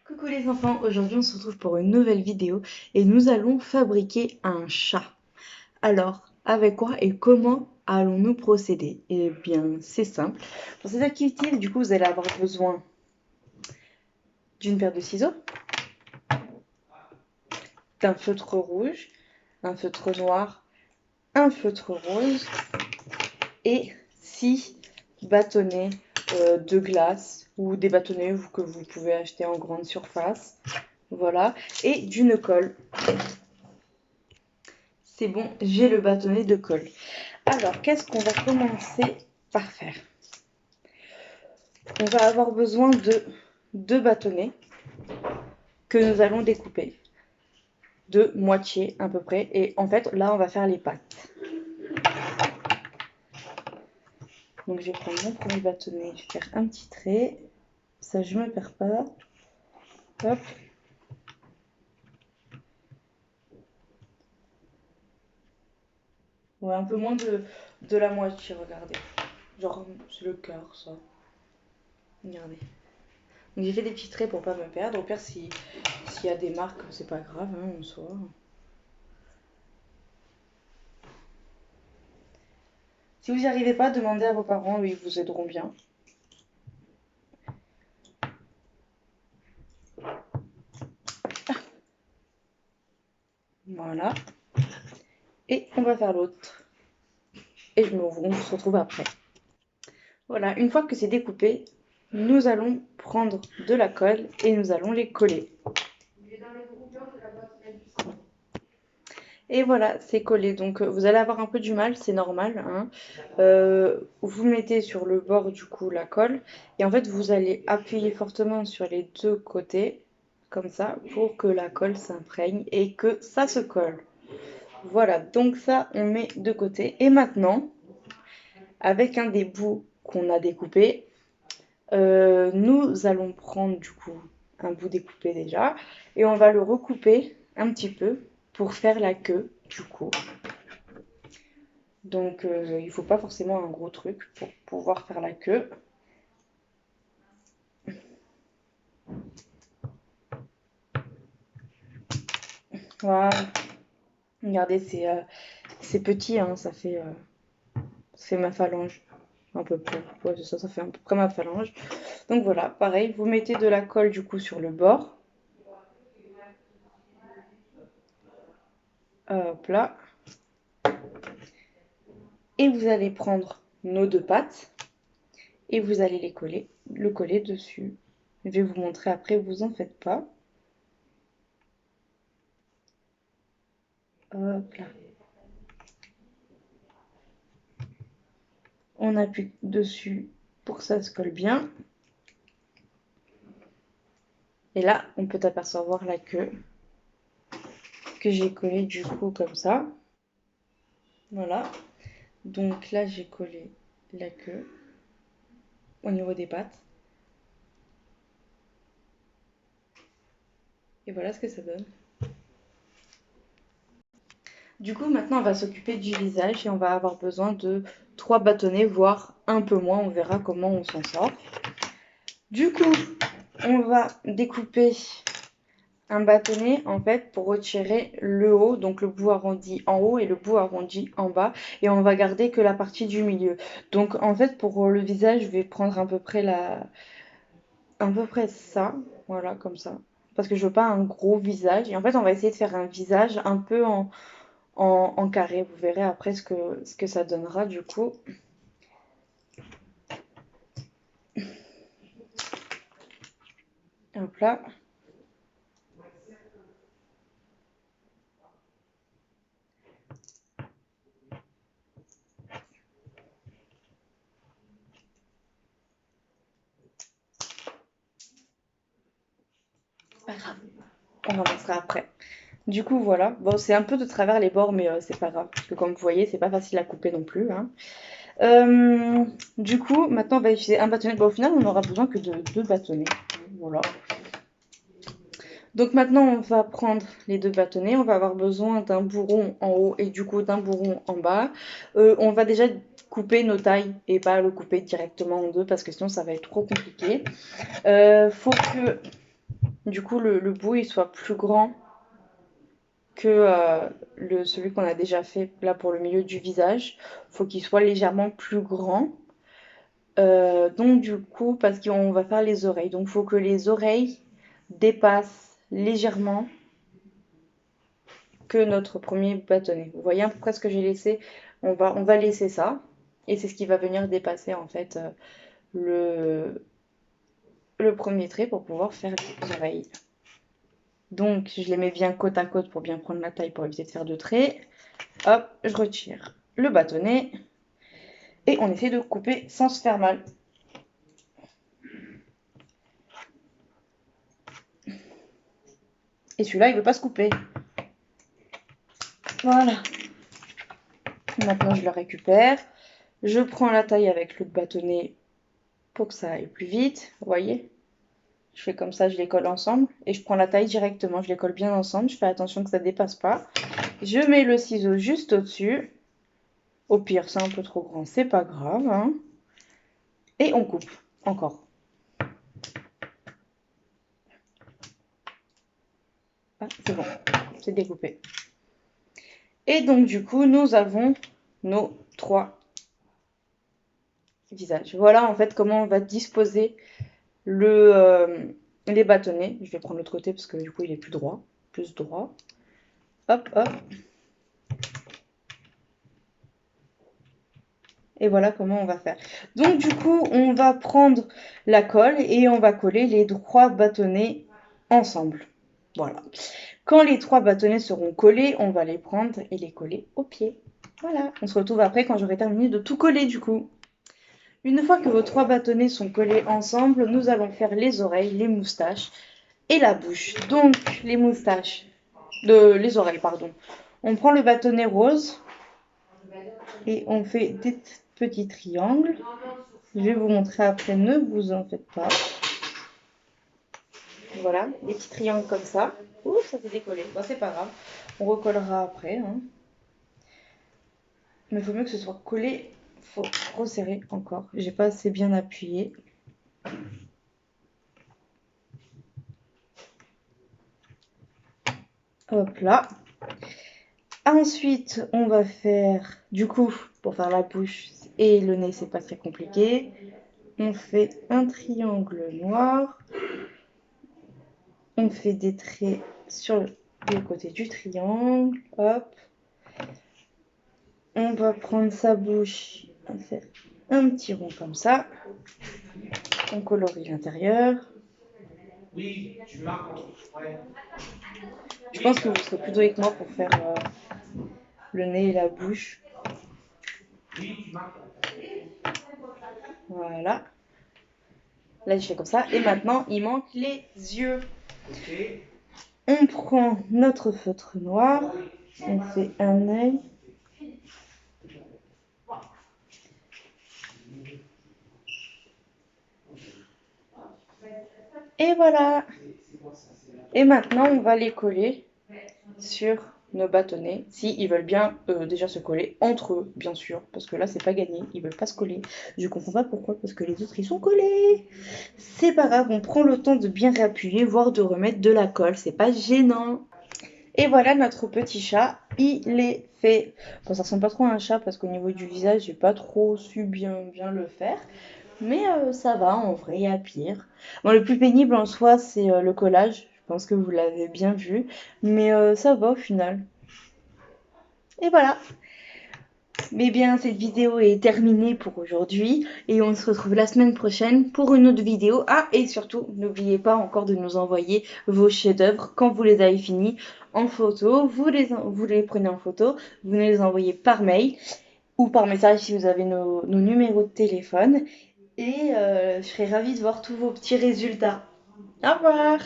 Coucou les enfants, aujourd'hui on se retrouve pour une nouvelle vidéo et nous allons fabriquer un chat. Alors, avec quoi et comment allons-nous procéder? Eh bien, c'est simple. Pour cette activité, du coup, vous allez avoir besoin d'une paire de ciseaux, d'un feutre rouge, un feutre noir, un feutre rose et 6 bâtonnets de glace ou des bâtonnets que vous pouvez acheter en grande surface. Voilà, et d'une colle. C'est bon, j'ai le bâtonnet de colle. Alors, qu'est-ce qu'on va commencer par faire? On va avoir besoin de 2 bâtonnets que nous allons découper de moitié à peu près. Et en fait, là, on va faire les pattes. Donc, je vais prendre mon premier bâtonnet, je vais faire un petit trait. Ça, je ne me perds pas. Hop. Ouais, un peu moins de la moitié, regardez. Genre, c'est le quart, ça. Regardez. Donc, j'ai fait des petits traits pour pas me perdre. Au pire, s'il y a des marques, c'est pas grave, hein, en soi. Si vous n'y arrivez pas, demandez à vos parents, ils vous aideront bien. Voilà. Et on va faire l'autre. Et on se retrouve après. Voilà, une fois que c'est découpé, nous allons prendre de la colle et nous allons les coller. Et voilà, c'est collé. Donc vous allez avoir un peu du mal, c'est normal, hein. Vous mettez sur le bord du coup la colle et en fait vous allez appuyer fortement sur les deux côtés, comme ça, pour que la colle s'imprègne et que ça se colle. Voilà, donc ça on met de côté. Et maintenant, avec un des bouts qu'on a découpé, nous allons prendre du coup un bout découpé déjà et on va le recouper un petit peu pour faire la queue du coup. Donc il ne faut pas forcément un gros truc pour pouvoir faire la queue. Voilà. Regardez, c'est petit, hein, ça fait ma phalange. Un peu près. Ouais, ça fait à peu près ma phalange. Donc voilà, pareil, vous mettez de la colle du coup sur le bord. Hop là. Et vous allez prendre nos deux pattes et vous allez le coller dessus. Je vais vous montrer après, vous en faites pas. Hop là. On appuie dessus pour que ça se colle bien. Et là, on peut apercevoir la queue que j'ai collée du coup comme ça. Voilà. Donc là, j'ai collé la queue au niveau des pattes. Et voilà ce que ça donne. Du coup, maintenant, on va s'occuper du visage et on va avoir besoin de 3 bâtonnets, voire un peu moins. On verra comment on s'en sort. Du coup, on va découper un bâtonnet en fait pour retirer le haut, donc le bout arrondi en haut et le bout arrondi en bas, et on va garder que la partie du milieu. Donc en fait pour le visage je vais prendre à peu près ça, voilà comme ça, parce que je veux pas un gros visage, et en fait on va essayer de faire un visage un peu en carré. Vous verrez après ce que ça donnera du coup. Hop là. Pas grave, on ramassera après. Du coup, voilà. Bon, c'est un peu de travers les bords, mais c'est pas grave. Parce que comme vous voyez, c'est pas facile à couper non plus, hein. Du coup, maintenant, on va utiliser un bâtonnet. Bon, au final, on n'aura besoin que de 2 bâtonnets. Voilà. Donc maintenant, on va prendre les 2 bâtonnets. On va avoir besoin d'un bourron en haut et du coup d'un bourron en bas. On va déjà couper nos tailles et pas le couper directement en deux parce que sinon, ça va être trop compliqué. Faut que du coup le bout il soit plus grand que celui qu'on a déjà fait là pour le milieu du visage. Faut qu'il soit légèrement plus grand. Donc du coup, parce qu'on va faire les oreilles, donc il faut que les oreilles dépassent légèrement que notre premier bâtonnet. Vous voyez à peu près ce que j'ai laissé. On va laisser ça. Et c'est ce qui va venir dépasser en fait le premier trait pour pouvoir faire les oreilles. Donc je les mets bien côte à côte pour bien prendre la taille pour éviter de faire de traits. Hop, je retire le bâtonnet. Et on essaie de couper sans se faire mal. Et celui-là, il ne veut pas se couper. Voilà. Maintenant, je le récupère. Je prends la taille avec le bâtonnet pour que ça aille plus vite. Vous voyez? Je fais comme ça, je les colle ensemble. Et je prends la taille directement, je les colle bien ensemble. Je fais attention que ça ne dépasse pas. Je mets le ciseau juste au-dessus. Au pire, c'est un peu trop grand, c'est pas grave. Hein. Et on coupe. Encore. Ah, c'est bon, c'est découpé. Et donc, du coup, nous avons nos 3 visages. Voilà, en fait, comment on va disposer les bâtonnets. Je vais prendre l'autre côté parce que, du coup, il est plus droit. Plus droit. Hop, hop. Et voilà comment on va faire. Donc, du coup, on va prendre la colle et on va coller les 3 bâtonnets ensemble. Voilà. Quand les 3 bâtonnets seront collés, on va les prendre et les coller au pied. Voilà. On se retrouve après quand j'aurai terminé de tout coller du coup. Une fois que vos 3 bâtonnets sont collés ensemble, nous allons faire les oreilles, les moustaches et la bouche. Donc les moustaches, les oreilles pardon. On prend le bâtonnet rose et on fait des petits triangles. Je vais vous montrer après, ne vous en faites pas. Voilà, des petits triangles comme ça. Ouh, ça s'est décollé. Bon, c'est pas grave. On recollera après. Hein. Mais il faut mieux que ce soit collé. Il faut resserrer encore. J'ai pas assez bien appuyé. Hop là. Ensuite, on va faire, du coup, pour faire la bouche et le nez, c'est pas très compliqué. On fait un triangle noir. On fait des traits sur le côté du triangle. Hop. On va prendre sa bouche, on va faire un petit rond comme ça. On colorie l'intérieur. Oui, tu marques. Ouais. Je pense que vous serez plus doué que moi pour faire le nez et la bouche. Oui, tu marques. Voilà. Là, je fais comme ça. Et maintenant, il manque les yeux. Okay. On prend notre feutre noir. On fait un œil. Et voilà. Et maintenant, on va les coller sur nos bâtonnets, si ils veulent bien déjà se coller entre eux, bien sûr, parce que là, c'est pas gagné, ils veulent pas se coller. Je comprends pas pourquoi, parce que les autres, ils sont collés. C'est pas grave, on prend le temps de bien réappuyer, voire de remettre de la colle, c'est pas gênant. Et voilà notre petit chat, il est fait. Bon, ça ressemble pas trop à un chat, parce qu'au niveau du visage, j'ai pas trop su bien le faire. Mais ça va, en vrai, il y a pire. Bon, le plus pénible en soi, c'est le collage. Je pense que vous l'avez bien vu. Mais ça va au final. Et voilà. Mais bien, cette vidéo est terminée pour aujourd'hui. Et on se retrouve la semaine prochaine pour une autre vidéo. Ah, et surtout, n'oubliez pas encore de nous envoyer vos chefs-d'œuvre quand vous les avez finis en photo. Vous les prenez en photo, vous nous les envoyez par mail ou par message si vous avez nos numéros de téléphone. Et je serai ravie de voir tous vos petits résultats. Au revoir!